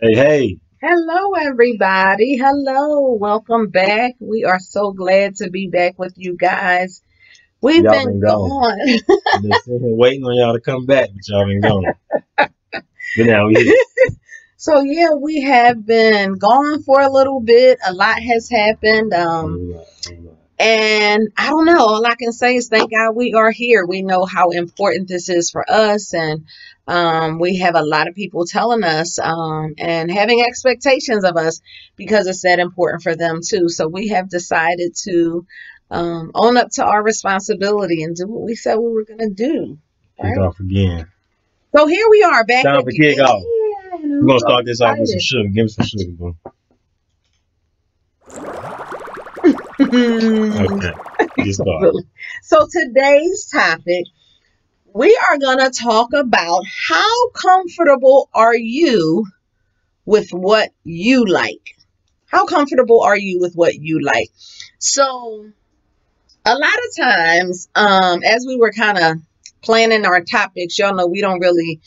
Hey, hey, Hello, everybody. Hello. Welcome back. We are so glad to be back with you guys. We've y'all been been gone. gone. I've been sitting here waiting on y'all to come back, but y'all been gone. But now we here. So, yeah, we have been gone for a little bit. A lot has happened. Hold And I don't know. All I can say is thank God we are here. We know how important this is for us. And we have a lot of people telling us and having expectations of us because it's that important for them too. So we have decided to own up to our responsibility and do what we said we were going to do. Kick Right. off again. So here we are back Time for kick again. off. And We're I'm gonna so start this off with some excited. sugar. Give me some sugar, bro. Okay. Get started. So today's topic, we are going to talk about how comfortable are you with what you like? How comfortable are you with what you like? So a lot of times, as we were kind of planning our topics, y'all know we don't really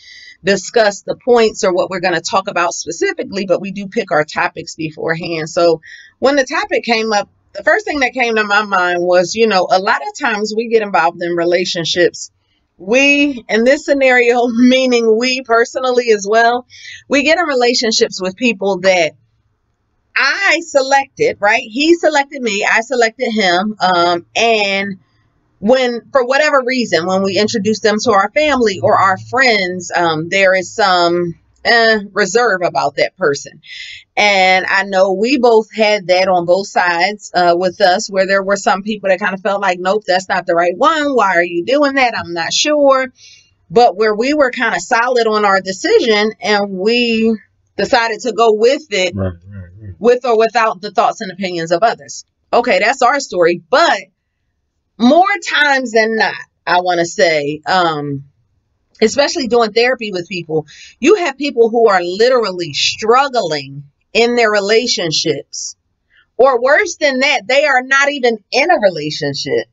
discuss the points or what we're going to talk about specifically, but we do pick our topics beforehand. So when the topic came up, the first thing that came to my mind was, a lot of times we get involved in relationships. We, in this scenario, meaning we personally as well, we get in relationships with people that I selected, right? He selected me, I selected him. And when, for whatever reason, when we introduce them to our family or our friends, there is some reserve about that person. And I know we both had that on both sides with us, where there were some people that kind of felt like, nope, that's not the right one. Why are you doing that? I'm not sure. But where we were kind of solid on our decision and we decided to go with it, Right. with or without the thoughts and opinions of others. Okay, that's our story. But more times than not, I want to say, especially doing therapy with people, you have people who are literally struggling in their relationships. Or worse than that, they are not even in a relationship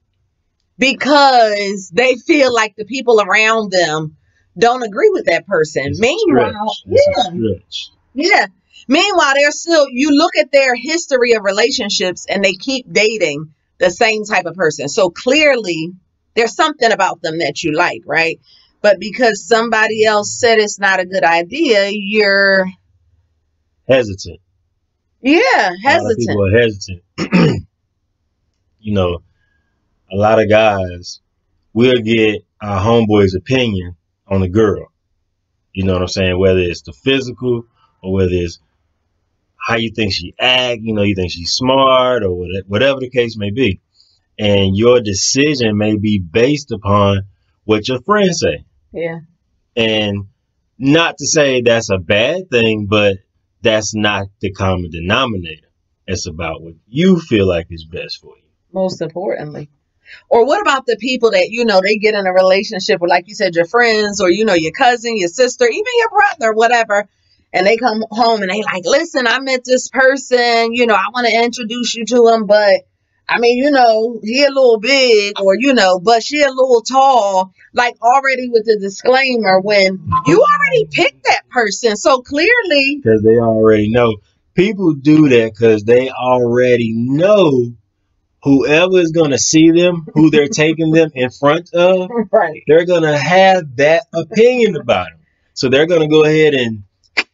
because they feel like the people around them don't agree with that person. It's a Meanwhile, stretch. It's a stretch. yeah. Meanwhile, they're still, you look at their history of relationships and they keep dating the same type of person. So clearly there's something about them that you like, right? But because somebody else said it's not a good idea, you're, Hesitant. yeah, A lot of people hesitant. are hesitant. You know, a lot of guys will get our homeboy's opinion on a girl. You know what I'm saying? Whether it's the physical or whether it's how you think she act, you think she's smart or whatever the case may be. And your decision may be based upon what your friends say. Yeah. And not to say that's a bad thing, but that's not the common denominator. It's about what you feel like is best for you. Most importantly. Or what about the people that, they get in a relationship with, like you said, your friends or, your cousin, your sister, even your brother, whatever. And they come home and they like, listen, I met this person, I want to introduce you to him. But I mean, he a little big or, but she a little tall, like already with the disclaimer when you already picked that person. So clearly, Because they already know. People do that because they already know whoever is going to see them, who they're taking them in front of, right. they're going to have that opinion about them. So they're going to go ahead and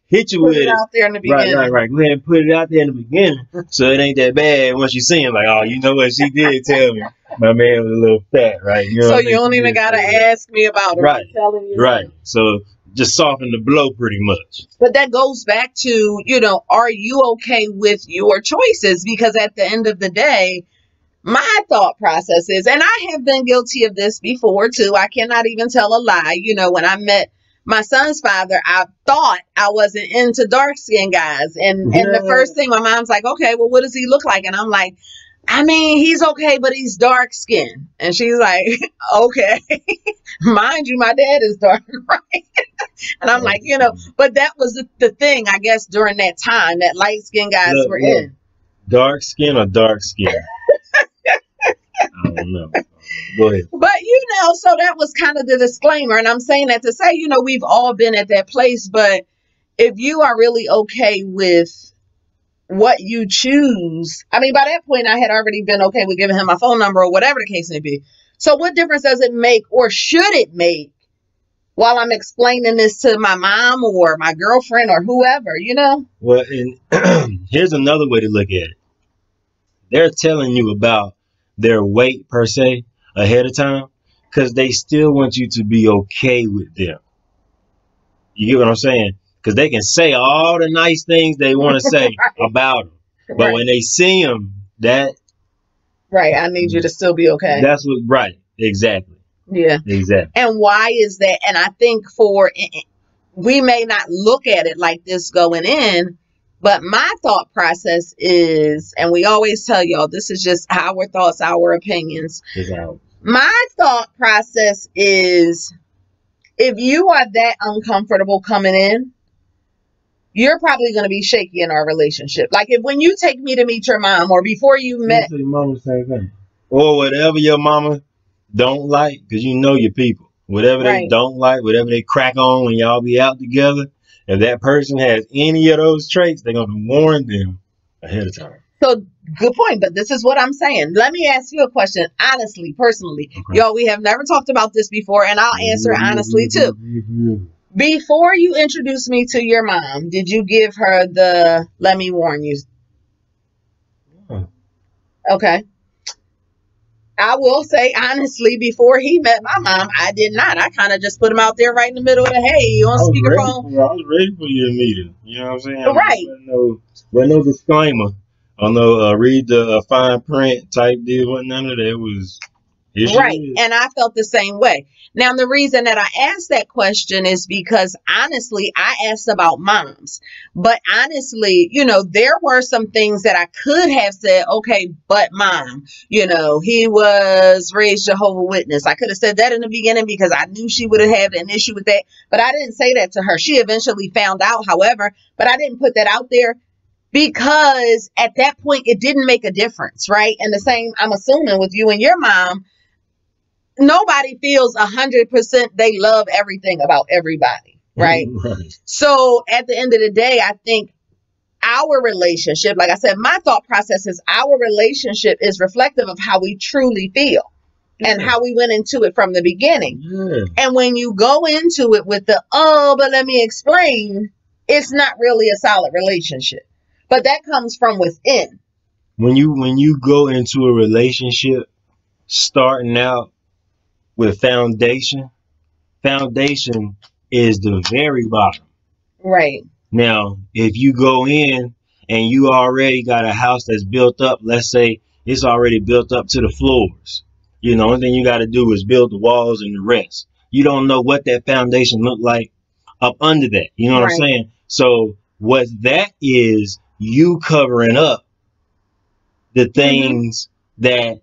hit you Put with it it. out there in the beginning. Right. Go ahead and put it out there in the beginning. So it ain't that bad once you see him. Like, oh, you know what? She did tell me my man was a little fat, right? You know So what I mean? you don't even got to ask me about it. Right. I'm telling you. Right. So just soften the blow pretty much. But that goes back to, are you okay with your choices? Because at the end of the day, my thought process is, and I have been guilty of this before too. I cannot even tell a lie. When I met my son's father, I thought I wasn't into dark skinned guys. And the first thing my mom's like, okay, well, what does he look like? And I'm like, I mean, he's okay, but he's dark skinned. And she's like, okay. Mind you, my dad is dark, right? And I'm like, but that was the thing, I guess, during that time that light skinned guys were in. Dark skin or dark skin? I don't know. Go ahead. But, so that was kind of the disclaimer. And I'm saying that to say, we've all been at that place. But if you are really okay with what you choose, I mean, by that point, I had already been okay with giving him my phone number or whatever the case may be. So what difference does it make, or should it make, while I'm explaining this to my mom or my girlfriend or whoever, you know? Well, and here's another way to look at it. They're telling you about their weight per se ahead of time because they still want you to be okay with them. You get what I'm saying? Because they can say all the nice things they want to say Right. about them, but Right. when they see them, Right. I need you to still be okay. that's what. Right. Exactly. Yeah. Exactly. And why is that? And I think we may not look at it like this going in, but my thought process is, and we always tell y'all, this is just our thoughts, our opinions. Exactly. My thought process is, if you are that uncomfortable coming in, you're probably going to be shaky in our relationship. Like when you take me to meet your mom, or before you met, your mama the same thing, or whatever your mama don't like, because you know your people. Whatever they Right. don't like, whatever they crack on when y'all be out together, if that person has any of those traits, they're going to warn them ahead of time. So good point, but this is what I'm saying. Let me ask you a question, honestly, personally. Okay. Y'all, we have never talked about this before, and I'll answer it honestly too. Before you introduced me to your mom, did you give her the "let me warn you"? Okay. I will say honestly, before he met my mom, I did not. I kind of just put him out there right in the middle of the hey on speakerphone. I was ready for you to meet him. You know what I'm saying? Right. Wasn't no disclaimer. I know read the fine print type deal. Wasn't none of that. It was right. And I felt the same way. Now, the reason that I asked that question is because honestly, I asked about moms. But honestly, you know, there were some things that I could have said, okay, but mom, you know, he was raised Jehovah's Witness. I could have said that in the beginning because I knew she would have had an issue with that. But I didn't say that to her. She eventually found out, however, but I didn't put that out there because at that point, it didn't make a difference, right? And the same, I'm assuming with you and your mom, nobody feels 100% they love everything about everybody, right? Right. So at the end of the day, I think our relationship, like I said, my thought process is our relationship is reflective of how we truly feel and how we went into it from the beginning. Yeah. And when you go into it with the, oh, but let me explain, it's not really a solid relationship. But that comes from within. When you go into a relationship starting out with foundation is the very bottom. Right. Now, if you go in and you already got a house that's built up, let's say it's already built up to the floors. You know, only thing you got to do is build the walls and the rest. You don't know what that foundation looked like up under that. You know what I'm saying? So what that is, you covering up the things that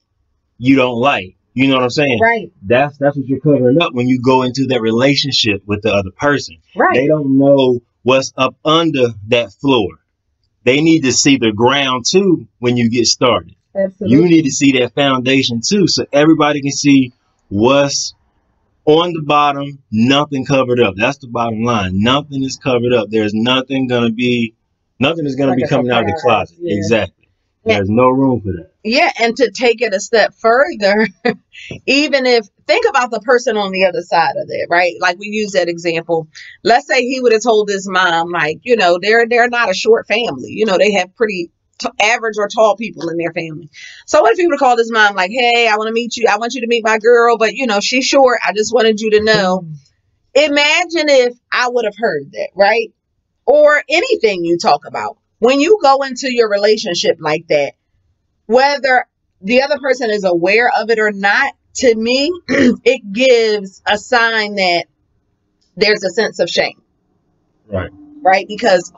you don't like. You know what I'm saying? Right. That's what you're covering up when you go into that relationship with the other person. Right. They don't know what's up under that floor. They need to see the ground too when you get started. Absolutely. You need to see that foundation too, so everybody can see what's on the bottom. Nothing covered up. That's the bottom line. Nothing is covered up. There's nothing is gonna be coming out of the closet. Yeah. Exactly. There's no room for that. Yeah, and to take it a step further, even if, think about the person on the other side of that, right? Like we use that example. Let's say he would have told his mom, like, you know, they're not a short family. You know, they have pretty average or tall people in their family. So what if he would have called his mom, like, hey, I want to meet you. I want you to meet my girl, but, you know, she's short. I just wanted you to know. Imagine if I would have heard that, right? Or anything you talk about. When you go into your relationship like that, whether the other person is aware of it or not, to me, it gives a sign that there's a sense of shame. Right. Right? Because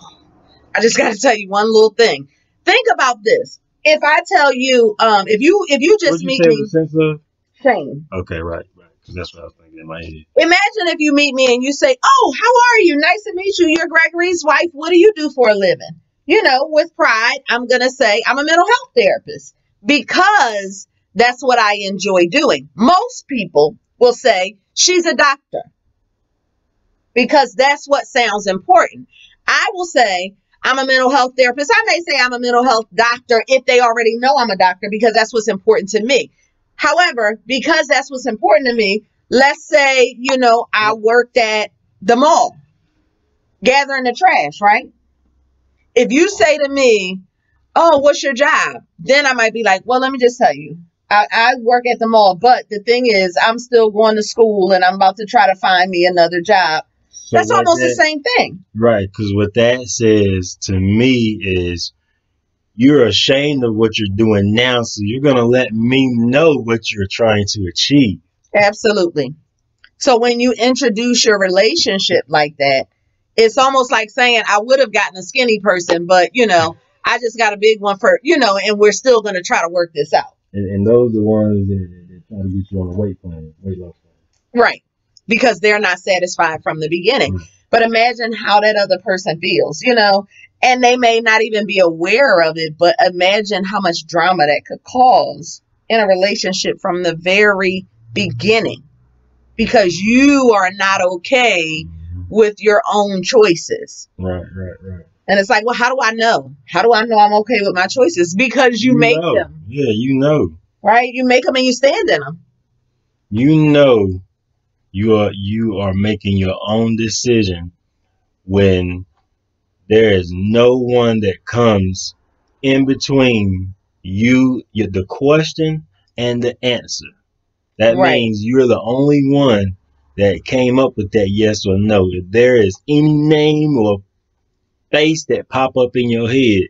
I just got to tell you one little thing. Think about this. If I tell you, if you just meet me, the sense of shame. Okay, right. Because that's what I was thinking in my head. Imagine if you meet me and you say, oh, how are you? Nice to meet you. You're Gregory's wife. What do you do for a living? You know, with pride, I'm going to say I'm a mental health therapist because that's what I enjoy doing. Most people will say she's a doctor because that's what sounds important. I will say I'm a mental health therapist. I may say I'm a mental health doctor if they already know I'm a doctor, because that's what's important to me. However, because that's what's important to me, let's say, I worked at the mall gathering the trash, right? If you say to me, oh, what's your job? Then I might be like, well, let me just tell you, I work at the mall, but the thing is, I'm still going to school and I'm about to try to find me another job. So that's almost the same thing. Right, because what that says to me is you're ashamed of what you're doing now, so you're going to let me know what you're trying to achieve. Absolutely. So when you introduce your relationship like that, it's almost like saying, I would have gotten a skinny person, but, I just got a big one for, and we're still going to try to work this out. And those are the ones that try to get you on a weight loss plan. Right. Because they're not satisfied from the beginning. Mm-hmm. But imagine how that other person feels, and they may not even be aware of it, but imagine how much drama that could cause in a relationship from the very beginning, because you are not okay with your own choices. Right. And it's like, well, how do I know? How do I know I'm okay with my choices? Because you make them. Yeah, Right? You make them and you stand in them. You are making your own decision when there is no one that comes in between you, the question and the answer. That means you're the only one that came up with that yes or no. If there is any name or face that pop up in your head,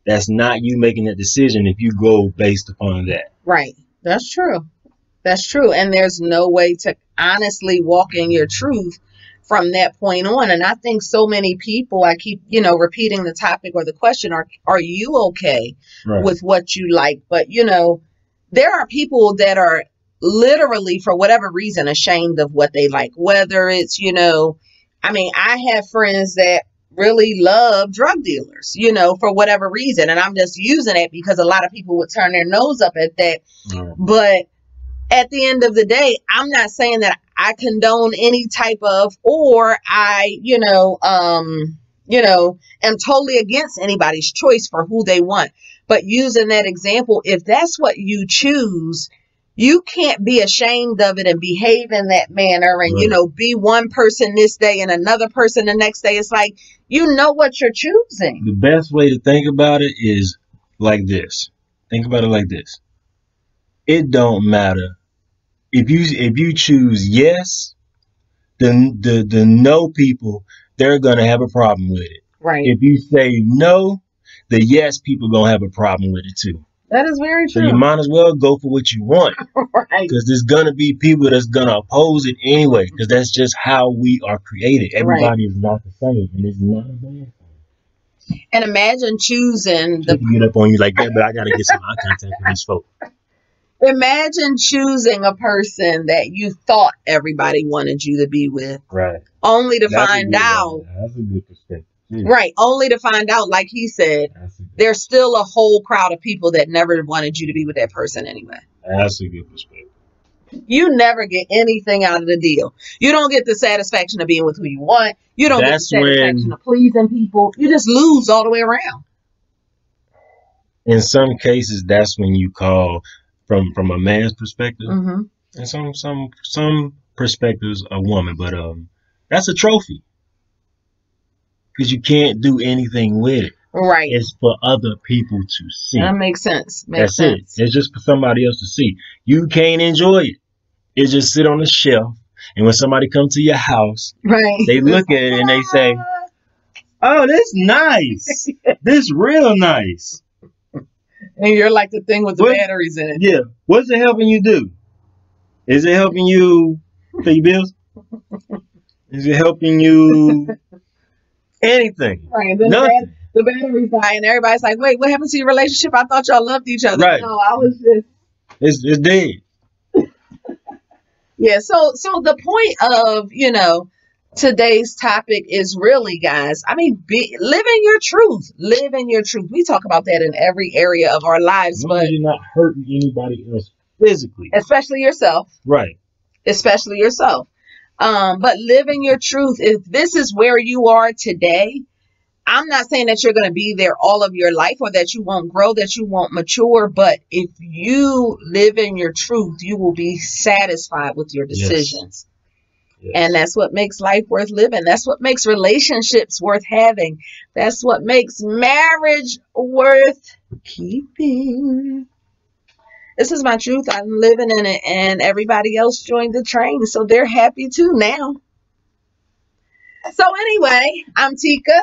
that's not you making that decision if you go based upon that. Right. That's true. That's true. And there's no way to honestly walk in your truth from that point on. And I think so many people, I keep, repeating the topic or the question, are you okay with what you like? But, there are people that are literally, for whatever reason, ashamed of what they like, whether it's, I have friends that really love drug dealers, for whatever reason. And I'm just using it because a lot of people would turn their nose up at that. But at the end of the day, I'm not saying that I condone any type of, or I, am totally against anybody's choice for who they want. But using that example, if that's what you choose, you can't be ashamed of it and behave in that manner and, be one person this day and another person the next day. It's like, what you're choosing. The best way to think about it is like this. Think about it like this. It don't matter. If you choose yes, then the no people, they're going to have a problem with it. Right. If you say no, the yes people going to have a problem with it too. That is very true. So you might as well go for what you want. Right. Because there's going to be people that's going to oppose it anyway. Because that's just how we are created. Everybody is not the same. And it's not a bad thing. And imagine choosing the... get up on you like that, but I got to get some eye contact with these folks. Imagine choosing a person that you thought everybody wanted you to be with. Right. Only to find out. That's a good perspective. Yeah. Right. Only to find out, like he said, there's still a whole crowd of people that never wanted you to be with that person anyway. That's a good perspective. You never get anything out of the deal. You don't get the satisfaction of being with who you want. You don't get the satisfaction of pleasing people. You just lose all the way around. In some cases, that's when you call from a man's perspective, and some perspectives a woman, but that's a trophy because you can't do anything with it. Right. It's for other people to see. That makes sense. That's it. It's just for somebody else to see. You can't enjoy it. It just sit on the shelf, and when somebody comes to your house, they look at it and they say, "Oh, this nice. This real nice." And you're like the thing with the batteries in it. Yeah. What's it helping you do? Is it helping you pay your bills? Is it helping you anything? Right. And then nothing. The batteries die and everybody's like, wait, what happened to your relationship? I thought y'all loved each other. Right. No, I was just... It's dead. Yeah. So the point of, today's topic is really, guys, live in your truth. Live in your truth. We talk about that in every area of our lives. But you're not hurting anybody else physically. Especially yourself. Right. Especially yourself. But living your truth. If this is where you are today, I'm not saying that you're going to be there all of your life or that you won't grow, that you won't mature. But if you live in your truth, you will be satisfied with your decisions. Yes. And that's what makes life worth living. That's what makes relationships worth having. That's what makes marriage worth keeping. This is my truth. I'm living in it, and everybody else joined the train, so they're happy too now. So anyway, I'm Tika.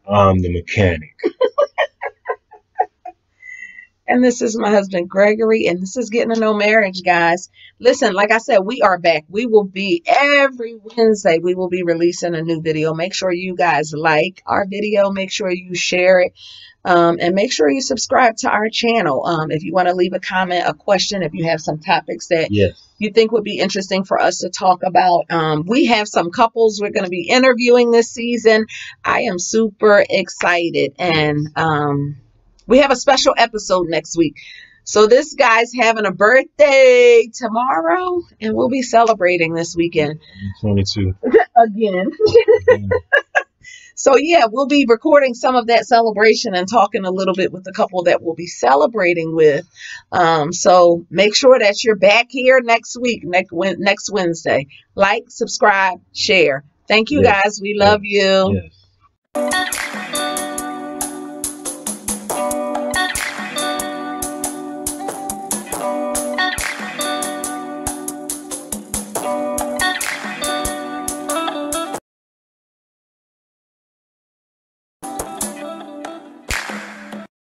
I'm the mechanic. And this is my husband, Gregory, and this is Getting to Know Marriage, guys. Listen, like I said, we are back. We will be every Wednesday. We will be releasing a new video. Make sure you guys like our video. Make sure you share it. And make sure you subscribe to our channel. If you want to leave a comment, a question, if you have some topics that you think would be interesting for us to talk about. We have some couples we're going to be interviewing this season. I am super excited. And we have a special episode next week. So this guy's having a birthday tomorrow, and we'll be celebrating this weekend. 22. Again. So yeah, we'll be recording some of that celebration and talking a little bit with the couple that we'll be celebrating with. So make sure that you're back here next week, next Wednesday. Like, subscribe, share. Thank you guys. We love you. Yes.